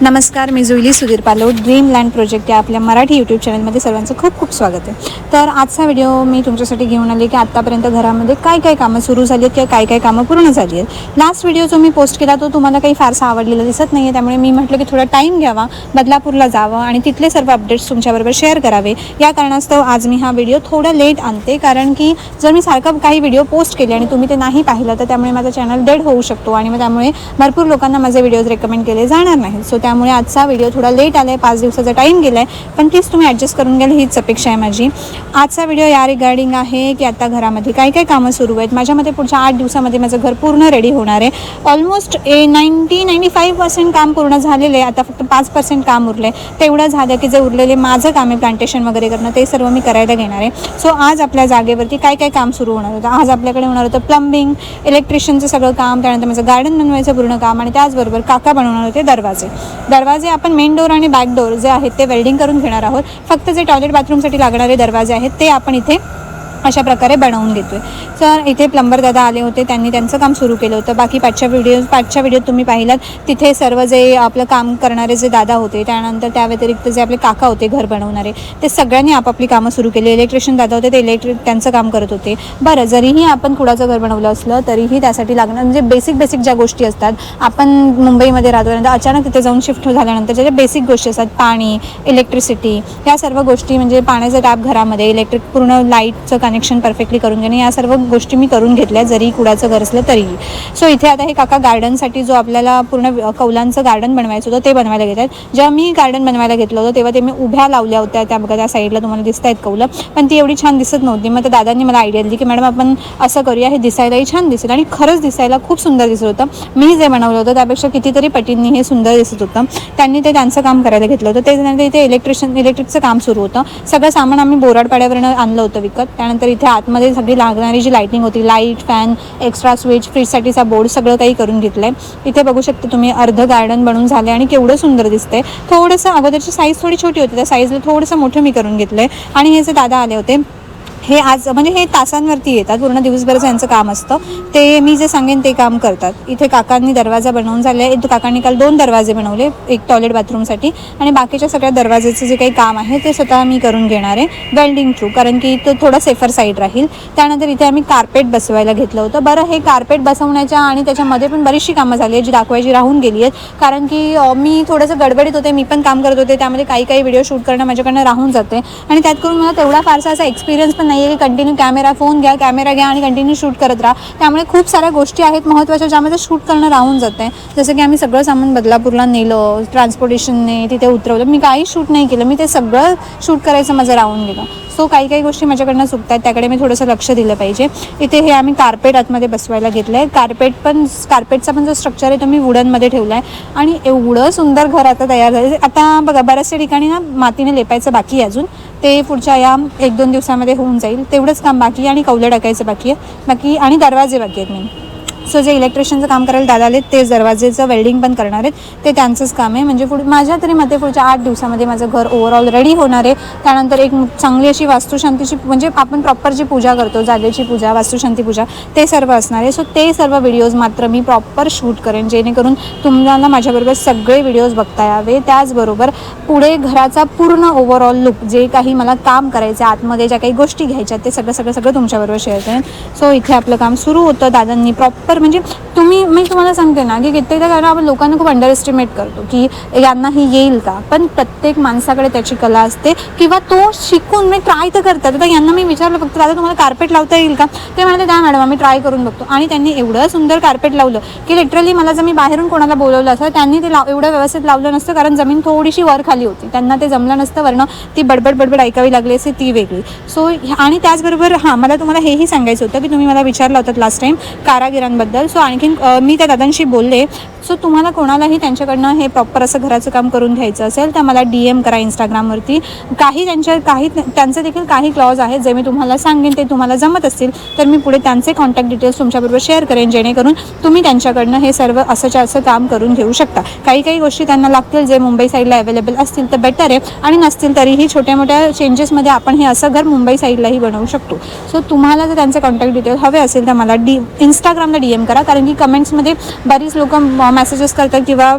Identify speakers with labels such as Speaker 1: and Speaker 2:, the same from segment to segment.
Speaker 1: नमस्कार, मी Juili Sudhir Palode. Dreamland project या आपल्या मराठी यूट्यूब चॅनलमध्ये सर्वांचं खूप खूप स्वागत आहे. तर आजचा व्हिडिओ मी तुमच्यासाठी घेऊन आले की आत्तापर्यंत घरामध्ये काय काय कामं सुरू झाली आहेत किंवा काय काय कामं पूर्ण झाली आहेत. लास्ट व्हिडिओ जो मी पोस्ट केला तो तुम्हाला काही फारसा आवडलेला दिसत नाही आहे, त्यामुळे मी म्हटलं की थोडा टाईम घ्यावा, बदलापूरला जावं आणि तिथले सर्व अपडेट्स तुमच्याबरोबर शेअर करावे. या कारणास्तव आज मी हा व्हिडिओ थोडा लेट आणते, कारण की जर मी सारखं काही व्हिडिओ पोस्ट केले आणि तुम्ही ते नाही पाहिलं तर त्यामुळे माझा चॅनल डेड होऊ शकतो आणि मग त्यामुळे भरपूर लोकांना माझे व्हिडिओज रेकमेंड केले जाणार नाहीत. सो त्यामुळे आजचा व्हिडिओ थोडा लेट आला आहे, 5 दिवसाचा टाईम गेला आहे, पण प्लीज तुम्ही ॲडजस्ट करून घ्याल हीच अपेक्षा आहे माझी. आजचा व्हिडिओ या रिगार्डिंग आहे की आता घरामध्ये काय काय कामं सुरू आहेत. माझ्या मते पुढच्या 8 दिवसामध्ये माझं घर पूर्ण रेडी होणार आहे. ऑलमोस्ट 90-95% काम पूर्ण झालेलं आहे. आता फक्त 5% काम उरलं आहे. तेवढं झालं की जे उरलेले माझं काम आहे प्लांटेशन वगैरे करणं, ते सर्व मी करायला घेणार आहे. सो आज आपल्या जागेवरती काय काय काम सुरू होणार होतं. आज आपल्याकडे होणार होतं प्लंबिंग, इलेक्ट्रिशियनचं सगळं काम, त्यानंतर माझं गार्डन बनवायचं पूर्ण काम आणि त्याचबरोबर काका बनवणार होते दरवाजे आपण मेन डोर आणि बॅक डोर जे आहेत ते वेल्डिंग करून घेणार आहोत. फक्त जे टॉयलेट बाथरूमसाठी लागणारे दरवाजे आहेत ते आपण इथे अशा प्रकारे बनवून घेतो आहे. तर इथे प्लंबर दादा आले होते, त्यांनी त्यांचं काम सुरू केलं होतं. बाकी पाचच्या व्हिडिओत तुम्ही पाहिलात, तिथे सर्व जे आपलं काम करणारे जे दादा होते, त्यानंतर त्या व्यतिरिक्त जे आपले काका होते घर बनवणारे, ते सगळ्यांनी आपापली कामं सुरू केली. इलेक्ट्रिशियन दादा होते, ते त्यांचं काम करत होते. बरं, जरीही आपण कुडाचं घर बनवलं असलं तरीही त्यासाठी लागणार म्हणजे बेसिक ज्या गोष्टी असतात, आपण मुंबईमध्ये राहतो त्यानंतर अचानक तिथे जाऊन शिफ्ट झाल्यानंतर ज्या बेसिक गोष्टी असतात, पाणी, इलेक्ट्रिसिटी, या सर्व गोष्टी म्हणजे पाण्याचं टॅप घरामध्ये, इलेक्ट्रिक पूर्ण लाईटचं कनेक्शन परफेक्टली करून घेणे, या सर्व गोष्टी मी करून घेतल्या जरी कुडाचं घर असलं तरीही. सो इथे आता हे काका गार्डनसाठी जो आपल्याला पूर्ण कौलांचं गार्डन बनवायचं होतं ते बनवायला घेत आहेत. जेव्हा मी गार्डन बनवायला घेतलं होतं तेव्हा ते मी उभ्या लावल्या होत्या, त्या बघा त्या साईडला तुम्हाला दिसत आहेत कौलं, पण ती एवढी छान दिसत नव्हती. मग त्या दादांनी मला आयडिया दिली की मॅडम आपण असं करूया, हे दिसायलाही छान दिसेल आणि खरंच दिसायला खूप सुंदर दिसत होतं. मी जे बनवलं होतं त्यापेक्षा कितीतरी पटींनी हे सुंदर दिसत होतं. त्यांनी ते त्यांचं काम करायला घेतलं होतं. त्यानंतर इथे इलेक्ट्रिकचं काम सुरू होतं. सगळं सामान आम्ही बोराडपाड्यावरनं आणलं होतं विकत. त्यानंतर इथे आतमध्ये सगळी लागणारी जी लाईटिंग होती, लाईट, फॅन, एक्स्ट्रा स्विच, फ्रीजसाठीचा बोर्ड, सगळं काही करून घेतलं आहे. इथे बघू शकता तुम्ही अर्धं गार्डन बनवून झालं आणि केवढं सुंदर दिसतंय. थोडंसं अगोदरची साईज थोडी छोटी होती, त्या साईजला थोडंसं मोठं मी करून घेतलं आहे. आणि हे जे दादा आले होते हे आज म्हणजे हे तासांवरती येतात, पूर्ण दिवसभराचं यांचं काम असतं. ते मी जे सांगेन ते काम करतात. इथे काकांनी दरवाजा बनवून झाले आहे. काकांनी काल 2 दरवाजे बनवले, एक टॉयलेट बाथरूमसाठी आणि बाकीच्या सगळ्या दरवाजेचं जे काही काम आहे ते स्वतः मी करून घेणार आहे वेल्डिंग थ्रू, कारण की तो थोडा सेफर साईड राहील. त्यानंतर इथे आम्ही कार्पेट बसवायला घेतलं होतं. बरं, हे कार्पेट बसवण्याच्या आणि त्याच्यामध्ये पण बरीचशी कामं झाली आहेत जी दाखवायची राहून गेली आहेत, कारण की मी थोडंसं गडबडीत होते, मी पण काम करत होते, त्यामध्ये काही व्हिडिओ शूट करणं माझ्याकडनं राहून जाते आणि त्यात करून मला तेवढा फारसा असा एक्सपिरियन्स पण नाही आहे की कंटिन्यू कॅमेरा घ्या आणि कंटिन्यू शूट करत राहा. त्यामुळे खूप साऱ्या गोष्टी आहेत महत्त्वाच्या ज्यामध्ये शूट करणं राहून जातं आहे. जसं की आम्ही सगळं सामान बदलापूरला नेलं, ट्रान्सपोर्टेशनने तिथे उतरवलं. मी काही शूट नाही केलं, मी ते सगळं शूट करायचं माझं राहून गेलं. सो काही गोष्टी माझ्याकडनं चुकतात, त्याकडे मी थोडंसं लक्ष दिलं पाहिजे. इथे हे आम्ही कार्पेट आतमध्ये बसवायला घेतलं आहे. कार्पेटचा पण जो स्ट्रक्चर आहे तो मी वुडनमध्ये ठेवला आहे आणि एवढं सुंदर घर आता तयार झालं. आता बघा, बऱ्याचशा ठिकाणी ना मातीने लेपायचं बाकी आहे अजून, ते पुढच्या या 1-2 दिवसामध्ये होऊन जाईल. तेवढंच काम बाकी आहे आणि कौलं टाकायचं बाकी आहे आणि दरवाजे बाकी आहेत मी. सो जे इलेक्ट्रिशियनचं काम करायला दादा आले तेच दरवाजेचं वेल्डिंग पण करणार आहेत, ते त्यांचंच काम आहे. म्हणजे माझ्या तरी मते पुढच्या 8 दिवसामध्ये माझं घर ओव्हरऑल रेडी होणार आहे. त्यानंतर एक चांगली अशी वास्तुशांतीची म्हणजे आपण प्रॉपर जी पूजा करतो, जागेची पूजा, वास्तुशांती पूजा, ते सर्व असणार आहे. सो ते सर्व व्हिडिओज मात्र मी प्रॉपर शूट करेन, जेणेकरून तुम्हाला माझ्याबरोबर सगळे व्हिडिओज बघता यावे. त्याचबरोबर पुढे घराचा पूर्ण ओव्हरऑल लुक, जे काही मला काम करायचं आहे, आतमध्ये ज्या काही गोष्टी घ्यायच्या ते सगळं तुमच्याबरोबर शेअर करेन. सो इथे आपलं काम सुरू होतं. दादांनी प्रॉपर म्हणजे मी तुम्हाला सांगते ना की कित्येकदा कारण आपण लोकांना खूप अंडर एस्टिमेट करतो की यांना ही येईल का, पण प्रत्येक माणसाकडे त्याची कला असते किंवा तो शिकून मी ट्राय तर करतात. आता यांना मी विचारलं फक्त, दादा तुम्हाला कार्पेट लावता येईल का, ते म्हणाले द्या मॅडम आम्ही ट्राय करून बघतो. आणि त्यांनी एवढं सुंदर कार्पेट लावलं की लिटरली मला जर मी बाहेरून कोणाला बोलवलं असं त्यांनी ते एवढं व्यवस्थित लावलं नसतं, कारण जमीन थोडीशी वर खाली होती, त्यांना ते जमलं नसतं, वरनं ती बडबड ऐकावी लागली असते ती वेगळी. सो आणि त्याचबरोबर मला तुम्हाला हेही सांगायचं होतं की तुम्ही मला विचारलं होतं लास्ट टाईम कारागिरांबद्दल. सो आणखीन मी त्या दादांशी बोलले. सो तुम्हाला कोणालाही त्यांच्याकडनं हे प्रॉपर असं घराचं काम करून घ्यायचं असेल तर मला DM करा इंस्टाग्रामवरती. त्यांचे देखील काही क्लॉज आहेत जे मी तुम्हाला सांगेन, ते तुम्हाला जमत असतील तर मी पुढे त्यांचे कॉन्टॅक्ट डिटेल्स तुमच्याबरोबर शेअर करेन, जेणेकरून तुम्ही त्यांच्याकडनं हे सर्व असं काम करून घेऊ शकता. काही गोष्टी त्यांना लागतील जे मुंबई साईडला अवेलेबल असतील तर बेटर आहे, आणि नसतील तरीही छोट्या मोठ्या चेंजेसमध्ये आपण हे असं घर मुंबई साईडलाही बनवू शकतो. सो तुम्हाला जर त्यांचे कॉन्टॅक्ट डिटेल्स हवे असेल तर मला इंस्टाग्रामला DM करा, कारण की कमेंट्समध्ये बरीच लोक मेसेजेस करतात किंवा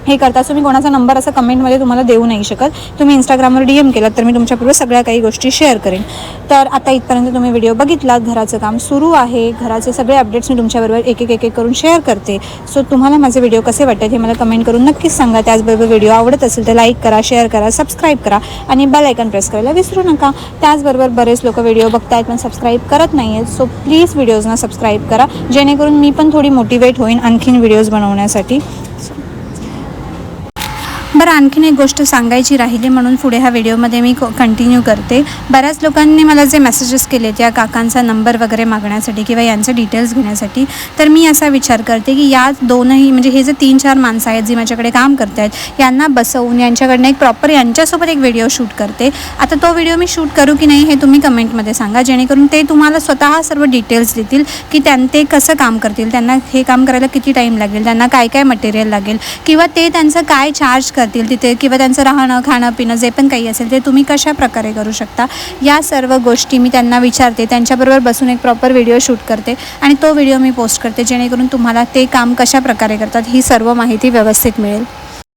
Speaker 1: हे करता. सो मी कोणाचा नंबर असं कमेंटमध्ये तुम्हाला देऊ नाही शकत. तुम्ही इंस्टाग्रामवर DM केलात तर मी तुमच्याबरोबर सगळ्या काही गोष्टी शेअर करेन. तर आता इथपर्यंत तुम्ही व्हिडिओ बघितलात. घराचं काम सुरू आहे. घराचे सगळे अपडेट्स मी तुमच्याबरोबर एक एक करून शेअर करते. सो तुम्हाला माझे व्हिडिओ कसे वाटतात हे मला कमेंट करून नक्कीच सांगा. त्याचबरोबर व्हिडिओ आवडत असेल तर लाईक करा, शेअर करा, सबस्क्राईब करा आणि बेल आयकॉन प्रेस करायला विसरू नका. त्याचबरोबर बरेच लोक व्हिडिओ बघतायत पण सबस्क्राईब करत नाही आहेत. सो प्लीज व्हिडिओजना सबस्क्राईब करा जेणेकरून मी पण थोडी मोटिवेट होईन आणखीन व्हिडिओज बनवण्यासाठी. बरं, आणखीन एक गोष्ट सांगायची राहिली म्हणून पुढे ह्या व्हिडिओमध्ये मी कंटिन्यू करते. बऱ्याच लोकांनी मला जे मेसेजेस केले त्या काकांचा नंबर वगैरे मागण्यासाठी किंवा यांचे डिटेल्स घेण्यासाठी, तर मी असा विचार करते की या दोनही म्हणजे हे जे 3-4 माणसं आहेत जी माझ्याकडे काम करत आहेत यांना बसवून यांच्याकडनं एक प्रॉपर यांच्यासोबत एक व्हिडिओ शूट करते. आता तो व्हिडिओ मी शूट करू की नाही हे तुम्ही कमेंटमध्ये सांगा जेणेकरून ते तुम्हाला स्वतः सर्व डिटेल्स देतील की ते कसं काम करतील, त्यांना हे काम करायला किती टाईम लागेल, त्यांना काय काय मटेरियल लागेल किंवा ते त्यांचं काय चार्ज करतील तिथे किंवा त्यांचं राहणं खाणं पिणं जे पण काही असेल ते तुम्ही कशा प्रकारे करू शकता. या सर्व गोष्टी मी त्यांना विचारते. त्यांच्याबरोबर बसून एक प्रॉपर व्हिडिओ शूट करते आणि तो व्हिडिओ मी पोस्ट करते जेणेकरून तुम्हाला ते काम कशा प्रकारे करतात ही सर्व माहिती व्यवस्थित मिळेल.